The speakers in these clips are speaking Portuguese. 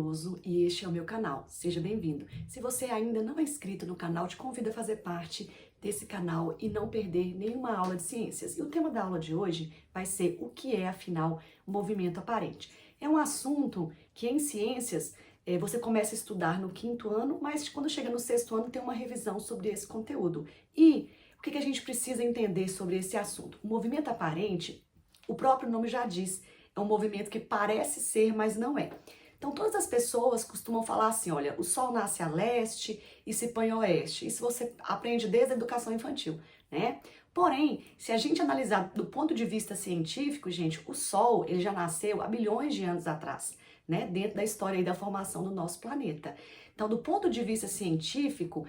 Cardoso e este é o meu canal. Seja bem-vindo. Se você ainda não é inscrito no canal, te convido a fazer parte desse canal e não perder nenhuma aula de ciências. E o tema da aula de hoje vai ser o que é, afinal, movimento aparente. É um assunto que em ciências você começa a estudar no 5º ano, mas quando chega no 6º ano tem uma revisão sobre esse conteúdo. E o que a gente precisa entender sobre esse assunto? O movimento aparente, o próprio nome já diz, é um movimento que parece ser, mas não é. Então, todas as pessoas costumam falar assim, olha, o Sol nasce a leste e se põe a oeste. Isso você aprende desde a educação infantil, né? Porém, se a gente analisar do ponto de vista científico, gente, o Sol, ele já nasceu há bilhões de anos atrás, né? Dentro da história e da formação do nosso planeta. Então, do ponto de vista científico,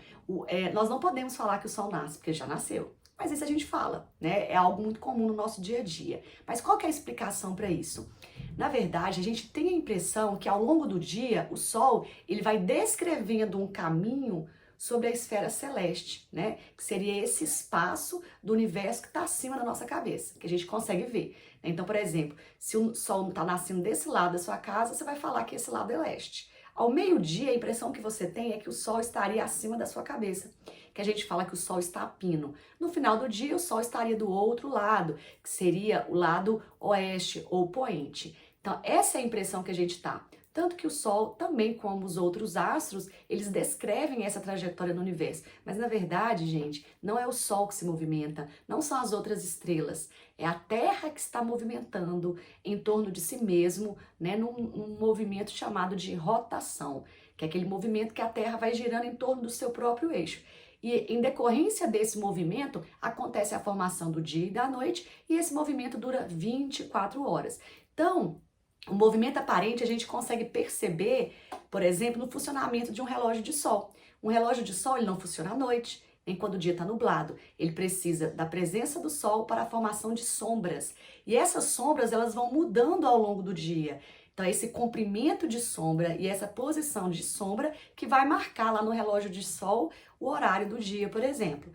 nós não podemos falar que o Sol nasce, porque já nasceu. Mas isso a gente fala, né? É algo muito comum no nosso dia a dia. Mas qual que é a explicação para isso? Na verdade, a gente tem a impressão que ao longo do dia, o Sol, ele vai descrevendo um caminho sobre a esfera celeste, né? Que seria esse espaço do universo que está acima da nossa cabeça, que a gente consegue ver. Então, por exemplo, se o Sol está nascendo desse lado da sua casa, você vai falar que esse lado é leste. Ao meio-dia, a impressão que você tem é que o Sol estaria acima da sua cabeça, que a gente fala que o Sol está a pino. No final do dia, o Sol estaria do outro lado, que seria o lado oeste ou poente. Então, essa é a impressão que a gente tá. Tanto que o Sol, também como os outros astros, eles descrevem essa trajetória no universo. Mas, na verdade, gente, não é o Sol que se movimenta, não são as outras estrelas. É a Terra que está movimentando em torno de si mesmo, né, num movimento chamado de rotação, que é aquele movimento que a Terra vai girando em torno do seu próprio eixo. E em decorrência desse movimento, acontece a formação do dia e da noite, e esse movimento dura 24 horas. Então, o movimento aparente a gente consegue perceber, por exemplo, no funcionamento de um relógio de sol. Um relógio de sol ele não funciona à noite, nem quando o dia está nublado. Ele precisa da presença do sol para a formação de sombras. E essas sombras elas vão mudando ao longo do dia. Então, é esse comprimento de sombra e essa posição de sombra que vai marcar lá no relógio de sol o horário do dia, por exemplo.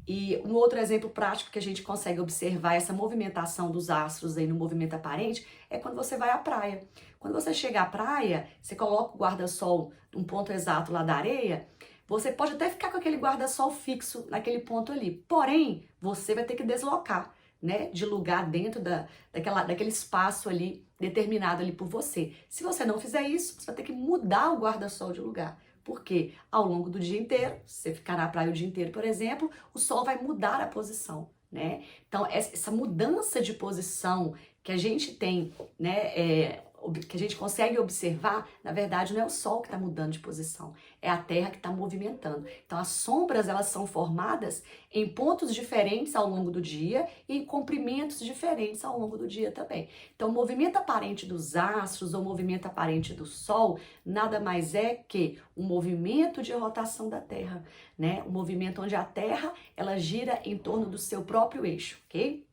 E um outro exemplo prático que a gente consegue observar essa movimentação dos astros aí no movimento aparente é quando você vai à praia. Quando você chega à praia, você coloca o guarda-sol num ponto exato lá da areia, você pode até ficar com aquele guarda-sol fixo naquele ponto ali, porém, você vai ter que deslocar, né, de lugar dentro daquele espaço ali, determinado ali por você. Se você não fizer isso, você vai ter que mudar o guarda-sol de lugar. Porque ao longo do dia inteiro, se você ficar na praia o dia inteiro, por exemplo, o Sol vai mudar a posição, né? Então, essa mudança de posição que a gente tem, né, que a gente consegue observar, na verdade, não é o Sol que está mudando de posição, é a Terra que está movimentando. Então, as sombras, elas são formadas em pontos diferentes ao longo do dia e em comprimentos diferentes ao longo do dia também. Então, o movimento aparente dos astros ou o movimento aparente do Sol nada mais é que um movimento de rotação da Terra, né? Um movimento onde a Terra, ela gira em torno do seu próprio eixo, ok?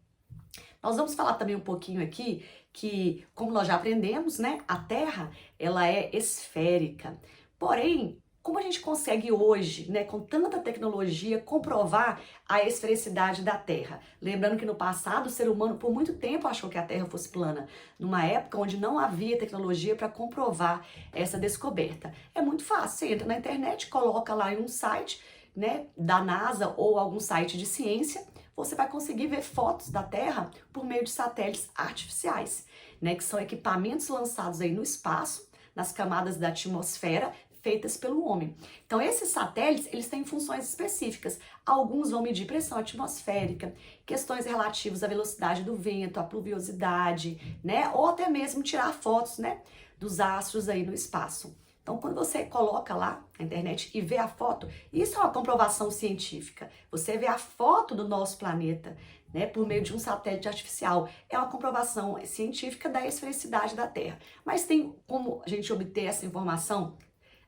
Nós vamos falar também um pouquinho aqui que, como nós já aprendemos, né, a Terra, ela é esférica. Porém, como a gente consegue hoje, né, com tanta tecnologia, comprovar a esfericidade da Terra? Lembrando que no passado o ser humano por muito tempo achou que a Terra fosse plana, numa época onde não havia tecnologia para comprovar essa descoberta. É muito fácil, você entra na internet, coloca lá em um site, né, da NASA ou algum site de ciência, você vai conseguir ver fotos da Terra por meio de satélites artificiais, né, que são equipamentos lançados aí no espaço, nas camadas da atmosfera, feitas pelo homem. Então, esses satélites, eles têm funções específicas. Alguns vão medir pressão atmosférica, questões relativas à velocidade do vento, à pluviosidade, né, ou até mesmo tirar fotos, né, dos astros aí no espaço. Então, quando você coloca lá na internet e vê a foto, isso é uma comprovação científica. Você vê a foto do nosso planeta, né, por meio de um satélite artificial. É uma comprovação científica da esfericidade da Terra. Mas tem como a gente obter essa informação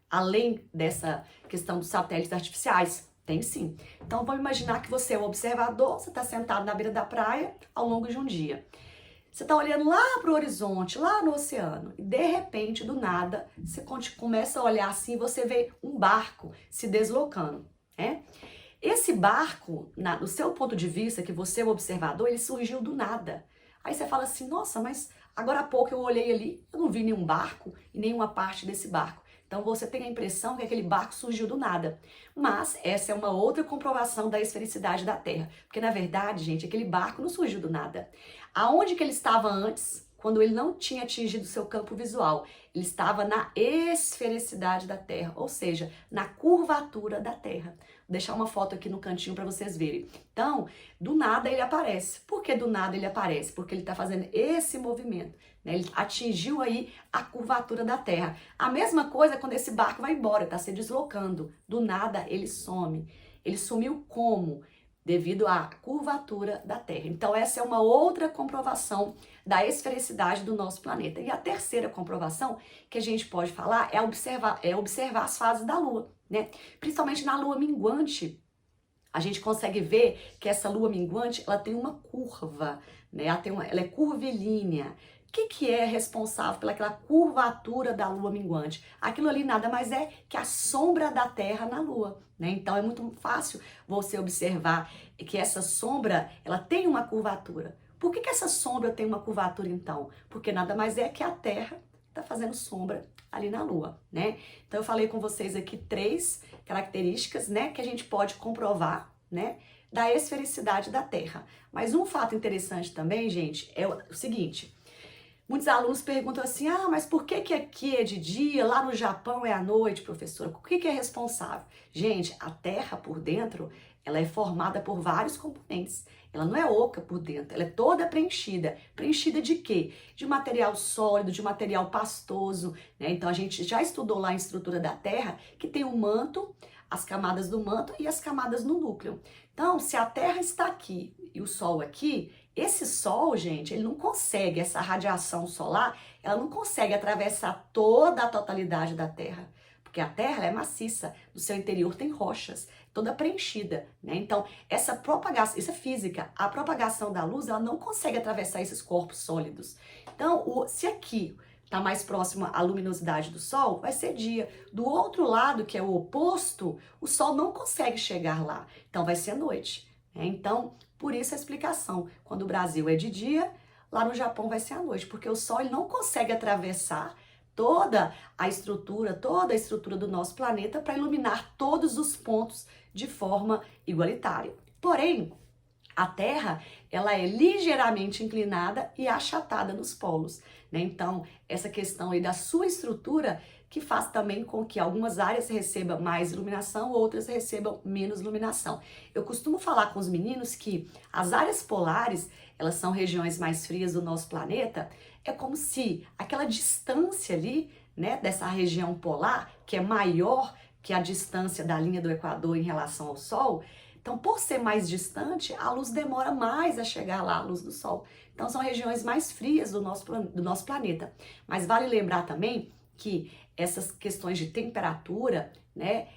além dessa questão dos satélites artificiais? Tem sim. Então, vamos imaginar que você é o observador, você está sentado na beira da praia ao longo de um dia. Você está olhando lá para o horizonte, lá no oceano, e de repente, do nada, você começa a olhar assim e você vê um barco se deslocando, né? Esse barco, do seu ponto de vista, que você é o observador, ele surgiu do nada. Aí você fala assim, nossa, mas Agora há pouco eu olhei ali, eu não vi nenhum barco e nenhuma parte desse barco. Então você tem a impressão que aquele barco surgiu do nada. Mas essa é uma outra comprovação da esfericidade da Terra. Porque na verdade, gente, aquele barco não surgiu do nada. Aonde que ele estava antes, quando ele não tinha atingido seu campo visual? Ele estava na esfericidade da Terra, ou seja, na curvatura da Terra. Vou deixar uma foto aqui no cantinho para vocês verem. Então, do nada ele aparece. Por que do nada ele aparece? Porque ele está fazendo esse movimento, né? Ele atingiu aí a curvatura da Terra. A mesma coisa quando esse barco vai embora, está se deslocando. Do nada ele some. Ele sumiu como? Devido à curvatura da Terra. Então, essa é uma outra comprovação da esfericidade do nosso planeta. E a terceira comprovação que a gente pode falar é observar as fases da Lua, né? Principalmente na Lua minguante, a gente consegue ver que essa Lua minguante, ela tem uma curva, né? Ela é curvilínea. O que é responsável pelaquela curvatura da Lua minguante? Aquilo ali nada mais é que a sombra da Terra na Lua, né? Então é muito fácil você observar que essa sombra, ela tem uma curvatura. Por que essa sombra tem uma curvatura então? Porque nada mais é que a Terra está fazendo sombra ali na Lua, né? Então eu falei com vocês aqui 3 características, né, que a gente pode comprovar, né, da esfericidade da Terra. Mas um fato interessante também, gente, é o seguinte: muitos alunos perguntam assim, mas por que aqui é de dia, lá no Japão é à noite, professora? O que é responsável? Gente, a Terra por dentro, ela é formada por vários componentes. Ela não é oca por dentro, ela é toda preenchida. Preenchida de quê? De material sólido, de material pastoso, né? Então a gente já estudou lá em estrutura da Terra que tem o manto, as camadas do manto e as camadas no núcleo. Então, se a Terra está aqui e o Sol aqui, esse Sol, gente, ele não consegue, essa radiação solar, ela não consegue atravessar toda a totalidade da Terra. Porque a Terra ela é maciça, no seu interior tem rochas, toda preenchida, né? Então, essa propagação, isso é física, a propagação da luz, ela não consegue atravessar esses corpos sólidos. Então, se aqui está mais próxima à luminosidade do Sol, vai ser dia. Do outro lado, que é o oposto, o Sol não consegue chegar lá, então vai ser noite, né? Então, por isso a explicação, quando o Brasil é de dia, lá no Japão vai ser à noite, porque o Sol ele não consegue atravessar toda a estrutura do nosso planeta para iluminar todos os pontos de forma igualitária. Porém, a Terra, ela é ligeiramente inclinada e achatada nos polos, né? Então, essa questão aí da sua estrutura que faz também com que algumas áreas recebam mais iluminação, outras recebam menos iluminação. Eu costumo falar com os meninos que as áreas polares, elas são regiões mais frias do nosso planeta, é como se aquela distância ali, né, dessa região polar, que é maior que a distância da linha do Equador em relação ao Sol, então, por ser mais distante, a luz demora mais a chegar lá, a luz do Sol. Então, são regiões mais frias do nosso planeta. Mas vale lembrar também que essas questões de temperatura, né,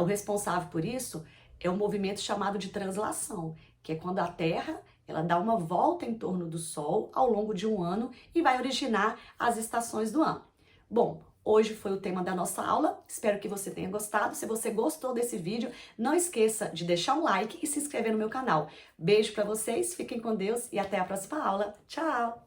o responsável por isso é um movimento chamado de translação, que é quando a Terra ela dá uma volta em torno do Sol ao longo de um ano e vai originar as estações do ano. Bom, hoje foi o tema da nossa aula, espero que você tenha gostado. Se você gostou desse vídeo, não esqueça de deixar um like e se inscrever no meu canal. Beijo para vocês, fiquem com Deus e até a próxima aula. Tchau!